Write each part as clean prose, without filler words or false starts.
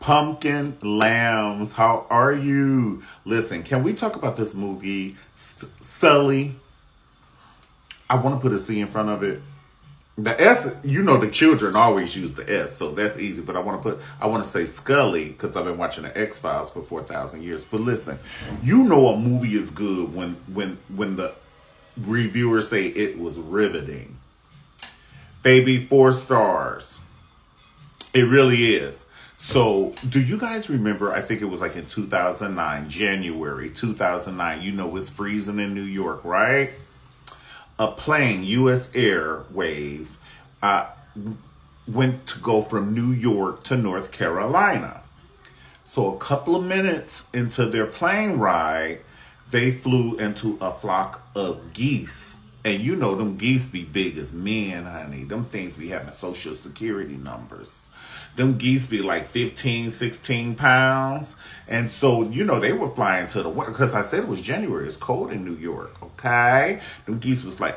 Pumpkin Lambs, how are you? Listen, can we talk about this movie, Sully? I want to put a C in front of it. The S, you know, the children always use the S, so that's easy. But I want to say Scully because I've been watching the X Files for 4,000 years. But listen, you know a movie is good when the reviewers say it was riveting. Baby, 4 stars. It really is. So, do you guys remember, I think it was like in 2009, January 2009, you know it's freezing in New York, right? A plane, U.S. Airways, went to go from New York to North Carolina. So a couple of minutes into their plane ride, they flew into a flock of geese. And you know them geese be big as men, honey. Them things be having social security numbers. Them geese be like 15, 16 pounds. And so, you know, they were flying to the winter. Because I said it was January. It's cold in New York, okay? Them geese was like,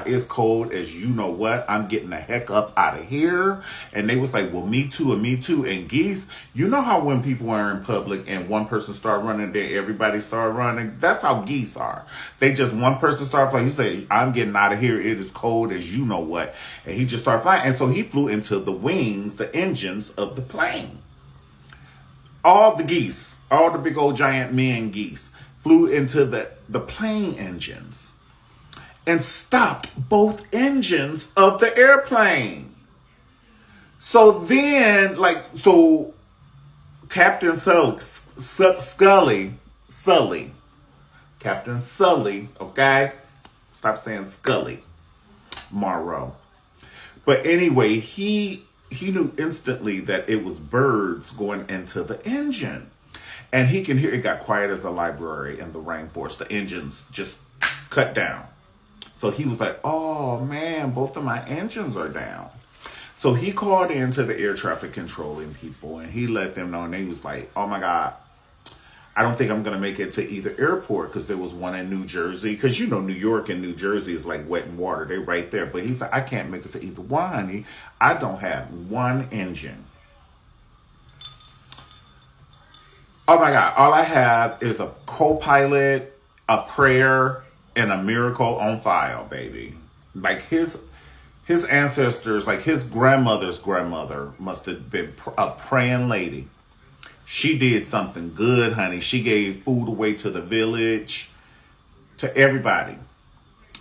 it's cold as you know what. I'm getting the heck up out of here. And they was like, well, me too and me too. And geese, you know how when people are in public and one person start running, then everybody start running? That's how geese are. They just, one person start flying. He said, I'm getting out of here. It is cold as you know what. And he just started flying. And so he flew into the wings, the engines of the plane. All the geese, all the big old giant men geese flew into the plane engines and stopped both engines of the airplane. So then, Captain Sully, Captain Sully, okay? Stop saying Scully, Morrow. But anyway, he knew instantly that it was birds going into the engine. And he can hear it got quiet as a library in the rainforest. The engines just cut down. So he was like, oh man, both of my engines are down. So he called into the air traffic controlling people and he let them know. And they was like, oh my God, I don't think I'm going to make it to either airport because there was one in New Jersey. Because, you know, New York and New Jersey is like wet and water. They're right there. But he said, I can't make it to either one, honey. I don't have one engine. Oh, my God. All I have is a co-pilot, a prayer, and a miracle on file, baby. Like his ancestors, like his grandmother's grandmother must have been a praying lady. She did something good, honey. She gave food away to the village, to everybody.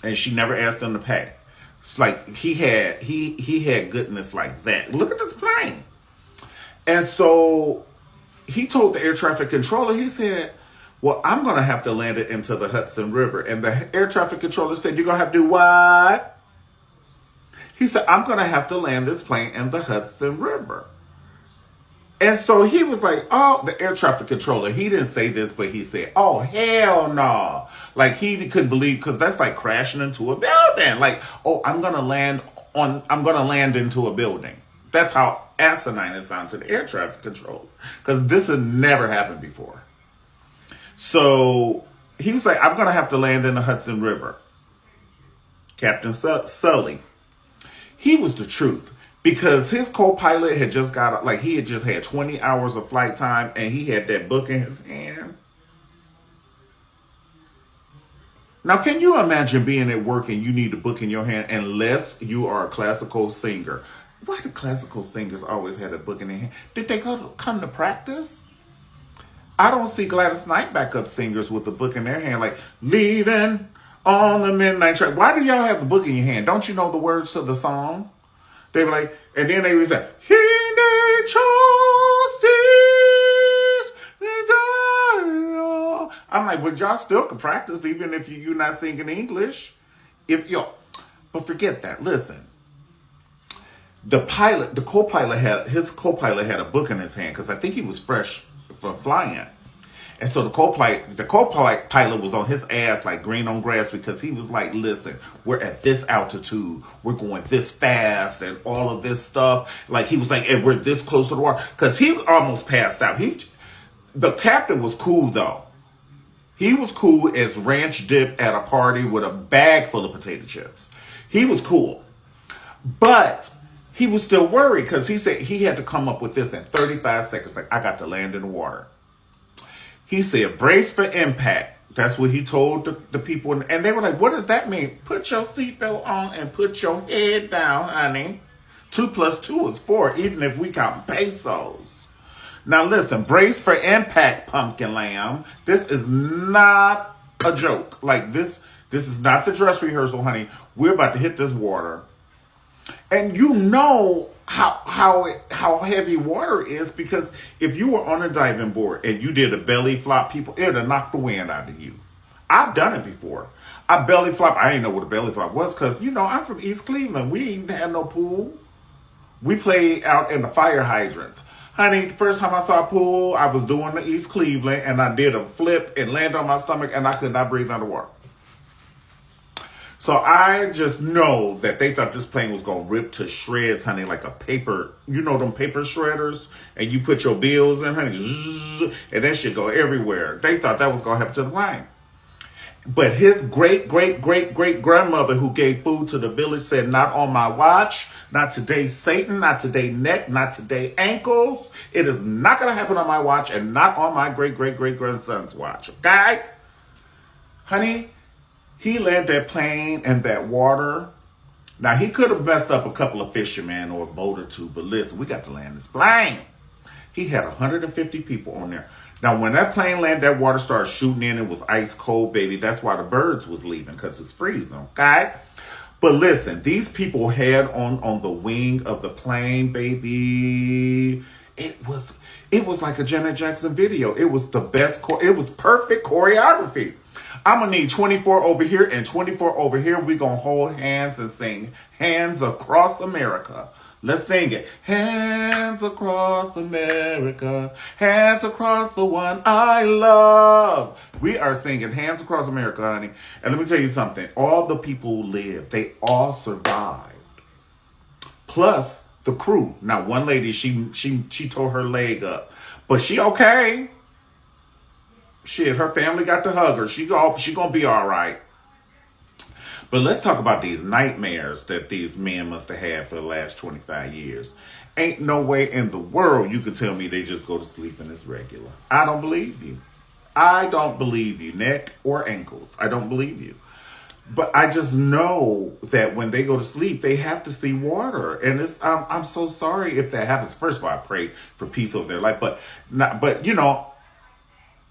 And she never asked them to pay. It's like he had goodness like that. Look at this plane. And so he told the air traffic controller, he said, well, I'm going to have to land it into the Hudson River. And the air traffic controller said, you're going to have to do what? He said, I'm going to have to land this plane in the Hudson River. And so he was like, oh, the air traffic controller, he didn't say this, but he said, oh, hell no. Like he couldn't believe, because that's like crashing into a building. Like, oh, I'm going to land into a building. That's how asinine it sounds to the air traffic controller, because this had never happened before. So he was like, I'm going to have to land in the Hudson River. Captain Sully, he was the truth. Because his co-pilot had just got, like, he had just had 20 hours of flight time and he had that book in his hand. Now, can you imagine being at work and you need a book in your hand unless you are a classical singer? Why do classical singers always have a book in their hand? Did they come to practice? I don't see Gladys Knight backup singers with a book in their hand, like, leaving on the midnight train. Why do y'all have the book in your hand? Don't you know the words to the song? They were like, and then they would say, I'm like, but y'all still can practice even if you're not singing English. But forget that. Listen, the co-pilot had a book in his hand because I think he was fresh from flying. And so the co-pilot was on his ass like green on grass because he was like, listen, we're at this altitude. We're going this fast and all of this stuff. Like he was like, and we're this close to the water. Because he almost passed out. The captain was cool, though. He was cool as ranch dip at a party with a bag full of potato chips. He was cool. But he was still worried because he said he had to come up with this in 35 seconds. Like, I got to land in the water. He said, brace for impact. That's what he told the people. And they were like, what does that mean? Put your seatbelt on and put your head down, honey. 2 + 2 is 4, even if we count pesos. Now listen, brace for impact, pumpkin lamb. This is not a joke. Like, this is not the dress rehearsal, honey. We're about to hit this water. And you know how heavy water is, because if you were on a diving board and you did a belly flop, people, it would have knocked the wind out of you. I've done it before. I belly flop. I didn't know what a belly flop was because, you know, I'm from East Cleveland. We ain't had no pool. We played out in the fire hydrants. Honey, the first time I saw a pool, I was doing the East Cleveland and I did a flip and landed on my stomach and I could not breathe underwater. So I just know that they thought this plane was going to rip to shreds, honey, like a paper, you know, them paper shredders, and you put your bills in, honey, and that shit go everywhere. They thought that was going to happen to the plane. But his great-great-great-great-grandmother who gave food to the village said, not on my watch, not today, Satan, not today, neck, not today, ankles. It is not going to happen on my watch and not on my great-great-great-grandson's watch, okay? Honey, he landed that plane in that water. Now, he could have messed up a couple of fishermen or a boat or two, but listen, we got to land this plane. He had 150 people on there. Now, when that plane landed, that water started shooting in. It was ice cold, baby. That's why the birds was leaving, because it's freezing, okay? But listen, these people had on the wing of the plane, baby, it was like a Janet Jackson video. It was the best, it was perfect choreography. I'm going to need 24 over here and 24 over here. We're going to hold hands and sing Hands Across America. Let's sing it. Hands across America. Hands across the one I love. We are singing Hands Across America, honey. And let me tell you something. All the people who lived, they all survived. Plus the crew. Now, one lady, she tore her leg up. But she okay. Shit, her family got to hug her. She gonna be all right. But let's talk about these nightmares that these men must have had for the last 25 years. Ain't no way in the world you can tell me they just go to sleep and it's regular. I don't believe you. I don't believe you, neck or ankles. I don't believe you. But I just know that when they go to sleep, they have to see water. And it's I'm so sorry if that happens. First of all, I pray for peace over their life. But you know,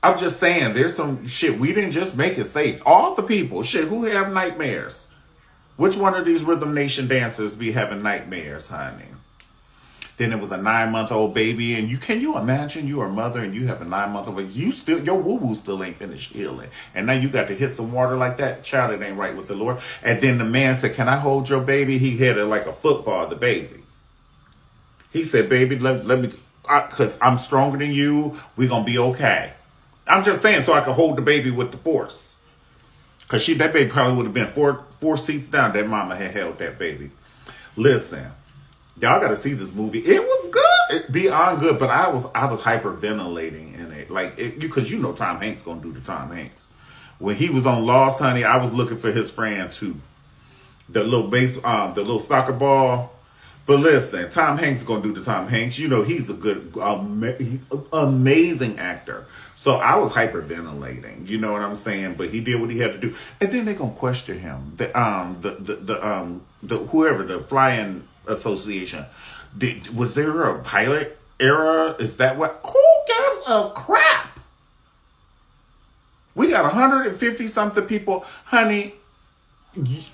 I'm just saying, there's some shit. We didn't just make it safe. All the people, shit, who have nightmares? Which one of these Rhythm Nation dancers be having nightmares, honey? Then it was a 9-month-old baby, and can you imagine you are a mother and you have a 9-month-old baby? Your woo-woo still ain't finished healing. And now you got to hit some water like that. Child, it ain't right with the Lord. And then the man said, can I hold your baby? He hit it like a football, the baby. He said, baby, let me, because I'm stronger than you. We're going to be okay. I'm just saying so I could hold the baby with the force. Because that baby probably would have been four seats down. That mama had held that baby. Listen, y'all got to see this movie. It was good. Beyond good. But I was hyperventilating in it. Like, because you know Tom Hanks going to do the Tom Hanks. When he was on Lost, honey, I was looking for his friend too. The little soccer ball. But listen, Tom Hanks going to do the Tom Hanks. You know, he's a good, amazing actor. So I was hyperventilating. You know what I'm saying? But he did what he had to do. And then they're going to question him. Whoever, the flying association. Was there a pilot error? Is that what? Who gives a crap? We got 150 something people. Honey,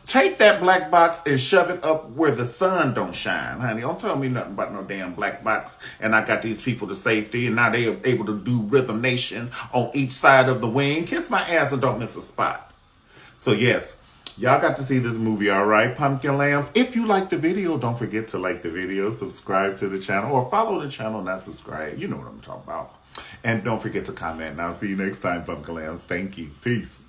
take that black box and shove it up where the sun don't shine, honey. Don't tell me nothing about no damn black box. And I got these people to safety, and now they are able to do Rhythm Nation on each side of the wing. Kiss my ass and don't miss a spot. So yes, y'all got to see this movie, all right, pumpkin lambs. If you like the video, don't forget to like the video, subscribe to the channel, or follow the channel, not subscribe. You know what I'm talking about. And don't forget to comment. And I'll see you next time, pumpkin lambs. Thank you. Peace.